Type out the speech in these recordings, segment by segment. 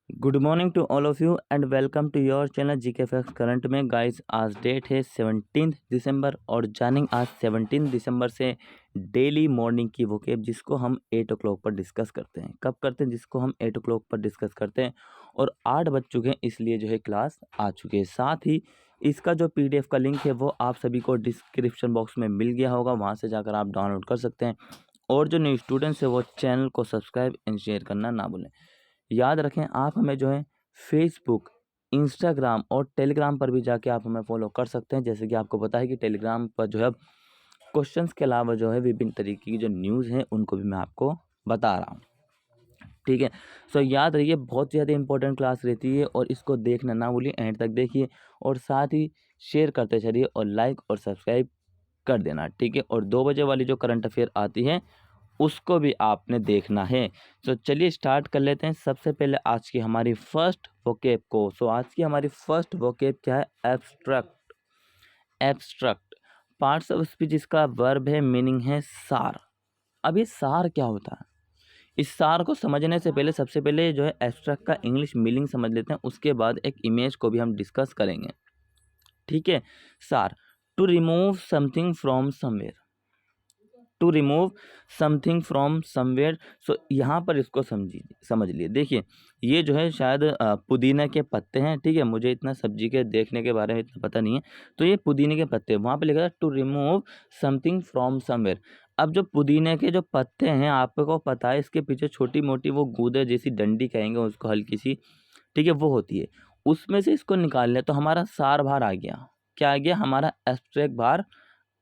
Good morning to all of you and welcome to your channel GK facts current में guys. आज date है 17 दिसंबर और जानिंग आज 17 दिसंबर से डेली मॉर्निंग की वोकेब जिसको हम 8 o'clock पर डिस्कस करते हैं। कब करते हैं? जिसको हम 8 o'clock पर डिस्कस करते हैं और 8 बज चुके हैं इसलिए जो है क्लास आ चुकी है। साथ ही इसका जो PDF का लिंक है वो आप सभी को डिस्क्रिप्शन बॉक्स में मिल गया होगा, वहाँ से जाकर आप डाउनलोड कर सकते हैं। और जो न्यू स्टूडेंट्स है वो चैनल को सब्सक्राइब एंड शेयर करना ना भूलें। याद रखें आप हमें जो है फेसबुक, इंस्टाग्राम और टेलीग्राम पर भी जाके आप हमें फॉलो कर सकते हैं। जैसे कि आपको पता है कि टेलीग्राम पर जो है अब क्वेश्चंस के अलावा जो है विभिन्न तरीके की जो न्यूज़ हैं उनको भी मैं आपको बता रहा हूँ। ठीक है, सो याद रहिए बहुत ज़्यादा इंपॉर्टेंट क्लास रहती है और इसको देखना ना भूलिए, एंड तक देखिए और साथ ही शेयर करते चलिए और लाइक और सब्सक्राइब कर देना। ठीक है, और 2 बजे वाली जो करंट अफेयर आती है उसको भी आपने देखना है। तो चलिए स्टार्ट कर लेते हैं। सबसे पहले आज की हमारी फर्स्ट वोकेब को। आज की हमारी फर्स्ट वोकेब क्या है? Abstract. Abstract parts of speech, इसका वर्ब है, मीनिंग है सार। अब ये सार क्या होता है? इस सार को समझने से पहले सबसे पहले जो है एब्स्ट्रैक्ट का इंग्लिश मीनिंग समझ लेते हैं, उसके बाद एक इमेज को भी हम डिस्कस करेंगे। ठीक है, सार, to remove something from somewhere. To remove something from somewhere. So यहाँ पर इसको समझ लिए। देखिए ये जो है शायद पुदीना के पत्ते हैं। ठीक है, मुझे इतना सब्जी के देखने के बारे में इतना पता नहीं है। तो ये पुदीने के पत्ते, वहाँ पे लिखा था to remove something from somewhere. अब जो पुदीने के जो पत्ते हैं आपको पता है इसके पीछे छोटी मोटी वो गूदे जैसी डंडी कहेंगे उसको, हल्की सी, ठीक है, वो होती है। उसमें से इसको निकाल लें तो हमारा सार बाहर आ गया। क्या आ गया? हमारा एब्स्ट्रैक्ट बाहर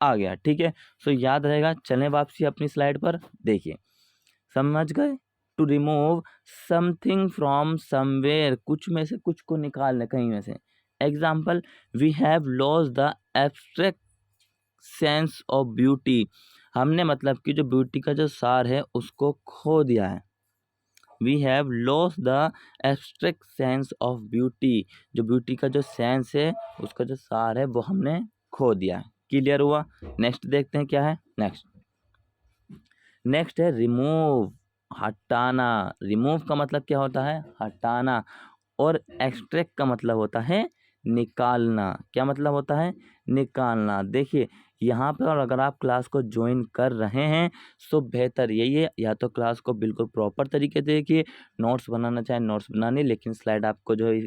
आ गया। ठीक है, सो याद रहेगा। चलें वापसी अपनी स्लाइड पर। देखिए समझ गए? To remove something from somewhere, कुछ में से कुछ को निकालना, कहीं में से। Example, we have lost the abstract sense of beauty. हमने मतलब कि जो ब्यूटी का जो सार है उसको खो दिया है। We have lost the abstract sense of beauty, जो ब्यूटी का जो सेंस है उसका जो सार है वो हमने खो दिया है। क्लियर हुआ? नेक्स्ट देखते हैं क्या है। नेक्स्ट है रिमूव, हटाना। रिमूव का मतलब क्या होता है? हटाना। और एक्सट्रैक्ट का मतलब होता है निकालना। क्या मतलब होता है? निकालना। देखिए यहाँ पर अगर आप क्लास को ज्वाइन कर रहे हैं तो बेहतर यही है, या तो क्लास को बिल्कुल प्रॉपर तरीके से देखिए, नोट्स बनाना चाहे नोट्स बनाने, लेकिन स्लाइड आपको जो है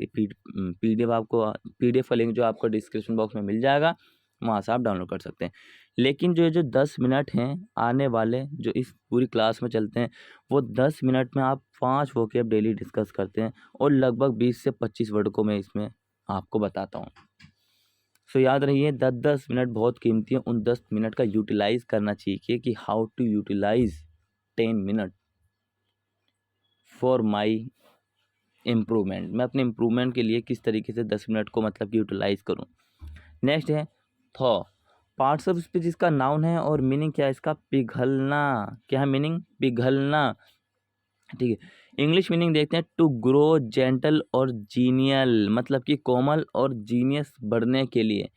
PDF आपको PDF का लिंक जो आपको डिस्क्रिप्शन बॉक्स में मिल जाएगा, वहाँ से आप डाउनलोड कर सकते हैं। लेकिन जो 10 मिनट हैं आने वाले जो इस पूरी क्लास में चलते हैं, वो 10 मिनट में आप 5 वोकेब डेली डिस्कस करते हैं और लगभग 20 से 25 वर्ड को मैं इसमें आपको बताता हूँ। सो याद रहिए 10-10 मिनट बहुत कीमती है। उन 10 मिनट का यूटिलाइज करना चाहिए कि how to utilise 10 minute for my improvement. मैं अपने इम्प्रूवमेंट के लिए किस तरीके से 10 मिनट को मतलब कि यूटिलाइज करूँ। नेक्स्ट है थॉ। पार्ट्स ऑफ स्पीच इसका नाउन है और मीनिंग क्या है इसका? पिघलना। क्या है मीनिंग? पिघलना। ठीक है, इंग्लिश मीनिंग देखते हैं। टू ग्रो जेंटल और जीनियल, मतलब कि कोमल और जीनियस बढ़ने के लिए।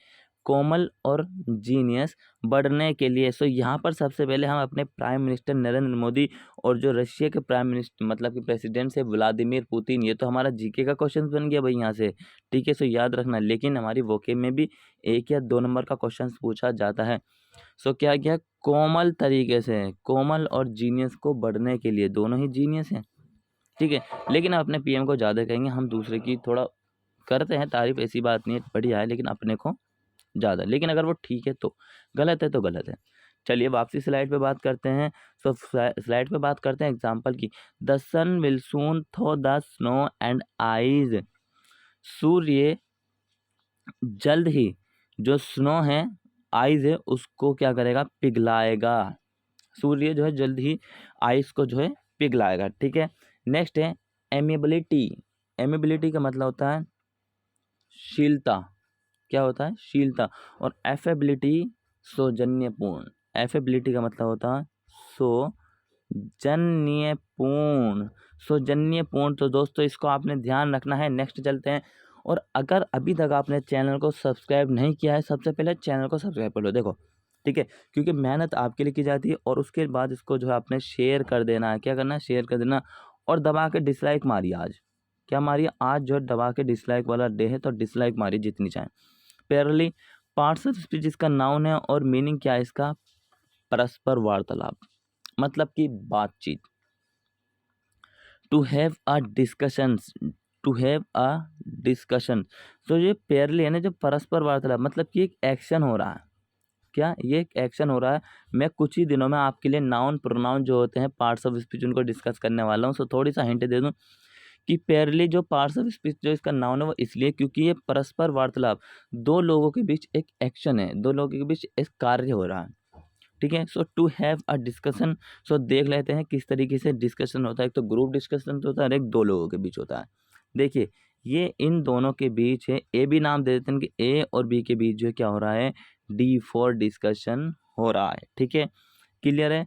कोमल और जीनियस बढ़ने के लिए। सो यहाँ पर सबसे पहले हम अपने प्राइम मिनिस्टर नरेंद्र मोदी और जो रशिया के प्राइम मिनिस्टर मतलब कि प्रेसिडेंट से व्लादिमीर पुतिन, ये तो हमारा जीके का क्वेश्चन बन गया भाई यहाँ से। ठीक है, सो याद रखना। लेकिन हमारी वोके में भी 1 या 2 नंबर का क्वेश्चन पूछा जाता है। सो क्या किया? कोमल तरीके से, कोमल और जीनियस को बढ़ने के लिए, दोनों ही जीनियस हैं। ठीक है, लेकिन अपने PM को ज़्यादा कहेंगे, हम दूसरे की थोड़ा करते हैं तारीफ, ऐसी बात नहीं है, बढ़िया है, लेकिन अपने को ज़्यादा। लेकिन अगर वो ठीक है तो, गलत है तो गलत है। चलिए वापसी स्लाइड पे बात करते हैं। सो स्लाइड पे बात करते हैं एग्जाम्पल की। द सन विल सून थो द स्नो एंड आइज। सूर्य जल्द ही जो स्नो है, आइज है, उसको क्या करेगा? पिघलाएगा। सूर्य जो है जल्द ही आइस को जो है पिघलाएगा। ठीक है, नेक्स्ट है एमिबिलिटी। एमिबिलिटी का मतलब होता है शीलता। क्या होता है? शीलता। और एफेबिलिटी सौजन्यपूर्ण। एफेबिलिटी का मतलब होता है सौजन्यपूर्ण। सौजन्यपूर्ण। तो दोस्तों इसको आपने ध्यान रखना है। नेक्स्ट चलते हैं। और अगर अभी तक आपने चैनल को सब्सक्राइब नहीं किया है, सबसे पहले चैनल को सब्सक्राइब कर लो। देखो ठीक है, क्योंकि मेहनत आपके लिए की जाती है और उसके बाद इसको जो है आपने शेयर कर देना है। क्या करना है? शेयर कर देना और दबा के डिसलाइक मारिए आज। क्या मारिए, आज जो दबा के डिसलाइक वाला डे है तो डिसलाइक मारिए जितनी चाहें। पेयरली पार्ट्स ऑफ स्पीच इसका नाउन है और मीनिंग क्या है इसका, परस्पर वार्तालाप, मतलब कि बातचीत। To have a discussion, to have a discussion. तो ये पेयरली है ना, जो परस्पर वार्तालाप मतलब कि एक एक्शन हो रहा है। क्या ये एक एक्शन हो रहा है। मैं कुछ ही दिनों में आपके लिए नाउन प्रोनाउन जो होते हैं पार्ट्स ऑफ स्पीच उनको डिस्कस करने वाला हूँ। सो थोड़ी सा हिंट दे दूँ कि पेयरली जो पार्ट्स ऑफ स्पीच जो इसका नाउन है वो इसलिए क्योंकि ये परस्पर वार्तालाप, दो लोगों के बीच एक एक्शन है, दो लोगों के बीच एक कार्य हो रहा है। ठीक है। सो टू हैव अ डिस्कशन, सो देख लेते हैं किस तरीके से डिस्कशन होता है। एक तो ग्रुप डिस्कशन तो होता है और एक दो लोगों के बीच होता है। देखिए ये इन दोनों के बीच है, ए भी नाम दे देते हैं कि ए और बी के बीच जो है क्या हो रहा है, डी फॉर डिस्कशन हो रहा है। ठीक है, क्लियर है।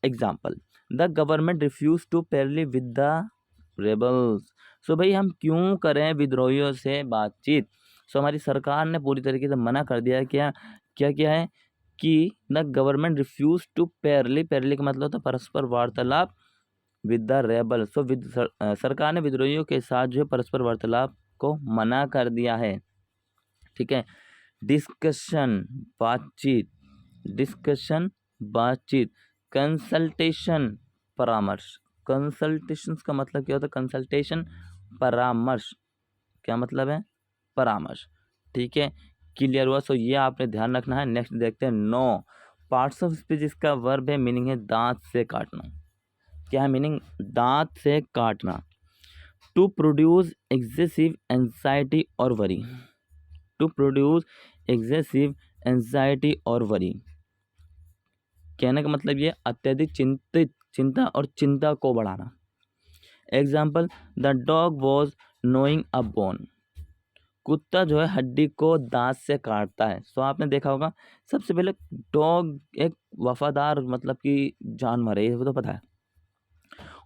Example, the government refuse to parley with the rebels. So भाई हम क्यों करें विद्रोहियों से बातचीत। सो हमारी सरकार ने पूरी तरीके से मना कर दिया है। क्या क्या क्या है कि द गवर्नमेंट रिफ्यूज टू पेरली, पेरली का मतलब होता है परस्पर वार्तालाप, विद द रेबल। सो सरकार ने विद्रोहियों के साथ जो है परस्पर वार्तालाप को मना कर दिया है। ठीक है। डिस्कशन बातचीत, डिस्कशन बातचीत, कंसल्टेशन परामर्श, कंसल्टेशन का मतलब क्या होता है, कंसल्टेशन परामर्श, क्या मतलब है, परामर्श। ठीक है, क्लियर हुआ। सो ये आपने ध्यान रखना है। नेक्स्ट देखते हैं नो पार्ट्स ऑफ स्पीच, इसका वर्ब है, मीनिंग है दांत से काटना। क्या है मीनिंग, दांत से काटना। टू प्रोड्यूस एक्सेसिव एंजाइटी और worry, to produce excessive anxiety और वरी, कहने का मतलब ये अत्यधिक चिंतित, चिंता और चिंता को बढ़ाना। Example, the dog was knowing a bone, कुत्ता जो है हड्डी को दांत से काटता है। सो आपने देखा होगा, सबसे पहले डॉग एक वफादार मतलब कि जानवर है, ये तो पता है।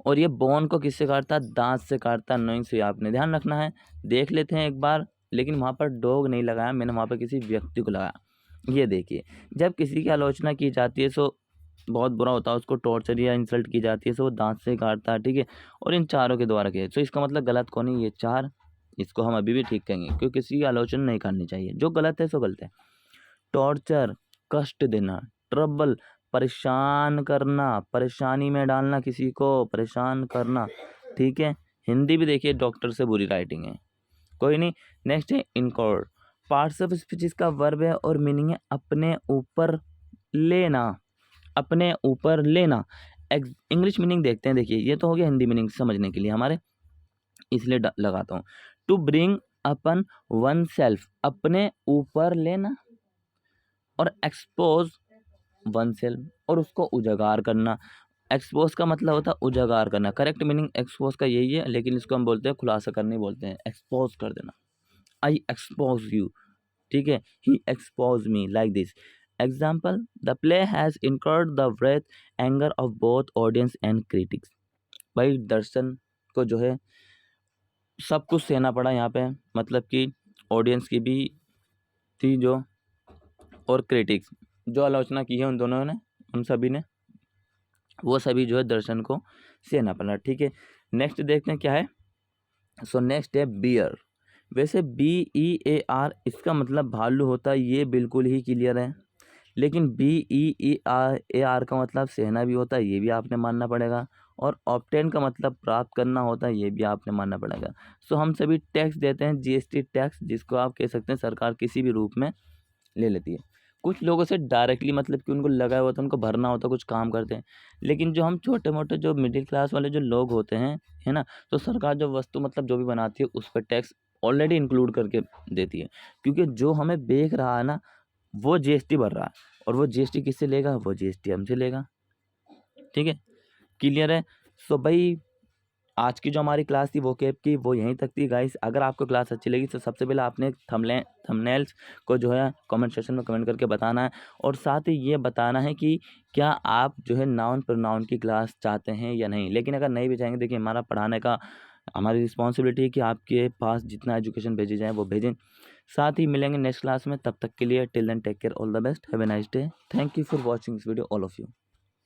और ये बोन को किससे काटता है, दांत से काटता है। नोइंग से आपने ध्यान रखना है। देख लेते हैं एक बार, लेकिन वहाँ पर डॉग नहीं लगाया मैंने, वहाँ पर किसी व्यक्ति को लगाया। ये देखिए, जब किसी की आलोचना की जाती है सो बहुत बुरा होता है, उसको टॉर्चर या इंसल्ट की जाती है, सो वो दांत से काटता है। ठीक है, और इन चारों के द्वारा किया। सो इसका मतलब गलत कौन है, ये चार, इसको हम अभी भी ठीक कहेंगे क्योंकि किसी की आलोचना नहीं करनी चाहिए। जो गलत है सो गलत है। टॉर्चर कष्ट देना, ट्रबल परेशान करना, परेशानी में डालना, किसी को परेशान करना। ठीक है, हिंदी भी देखिए डॉक्टर से बुरी राइटिंग है, कोई नहीं। नेक्स्ट है इनकॉर्ड, पार्ट्स ऑफ स्पीच का वर्ब है और मीनिंग है अपने ऊपर लेना, अपने ऊपर लेना। इंग्लिश मीनिंग देखते हैं। देखिए ये तो हो गया हिंदी मीनिंग समझने के लिए हमारे, इसलिए लगाता हूँ। To bring upon oneself, अपने ऊपर लेना, और एक्सपोज वन सेल्फ, और उसको उजागर करना। एक्सपोज का मतलब होता है उजागर करना, करेक्ट मीनिंग एक्सपोज का यही है, लेकिन इसको हम बोलते हैं खुलासा करने बोलते हैं, एक्सपोज कर देना। आई एक्सपोज यू, ठीक है, he expose me like this. Example, the play has incurred the wrath anger of both audience and critics. भाई दर्शन को जो है सब कुछ सहना पड़ा यहाँ पे, मतलब कि ऑडियंस की भी थी जो, और क्रिटिक्स जो आलोचना की है उन दोनों ने, उन सभी ने, वो सभी जो है दर्शन को सहना पड़ा। ठीक है, नेक्स्ट देखते हैं क्या है। सो नेक्स्ट है बियर। वैसे BEAR इसका मतलब भालू होता है, ये बिल्कुल ही क्लियर है। लेकिन BEAR का मतलब सहना भी होता है, ये भी आपने मानना पड़ेगा। और ऑब्टेन का मतलब प्राप्त करना होता है, ये भी आपने मानना पड़ेगा। सो हम सभी टैक्स देते हैं, GST टैक्स, जिसको आप कह सकते हैं सरकार किसी भी रूप में ले लेती है। कुछ लोगों से डायरेक्टली मतलब कि उनको लगाया होता है, उनको भरना होता है, कुछ काम करते हैं। लेकिन जो हम छोटे मोटे जो मिडिल क्लास वाले जो लोग होते हैं, है ना, तो सरकार जो वस्तु मतलब जो भी बनाती है उस पर टैक्स ऑलरेडी इंक्लूड करके देती है। क्योंकि जो हमें बेच रहा है ना, वो GST भर रहा है, और वो GST किससे लेगा, वो GST हमसे लेगा। ठीक है, क्लियर है। सो भाई आज की जो हमारी क्लास थी वोकैब की, वो यहीं तक थी गाइस। अगर आपको क्लास अच्छी लगी तो सबसे पहले आपने थंबनेल्स को जो है कमेंट सेक्शन में कमेंट करके बताना है, और साथ ही ये बताना है कि क्या आप जो है नाउन प्रोनाउन की क्लास चाहते हैं या नहीं। लेकिन अगर नहीं भी चाहेंगे, देखिए हमारा पढ़ाने का, हमारी रिस्पॉन्सिबिलिटी है कि आपके पास जितना एजुकेशन भेजी जाए वो भेजें। साथ ही मिलेंगे नेक्स्ट क्लास में, तब तक के लिए till then take care, all the best, have a nice day, thank you for watching this video all of you.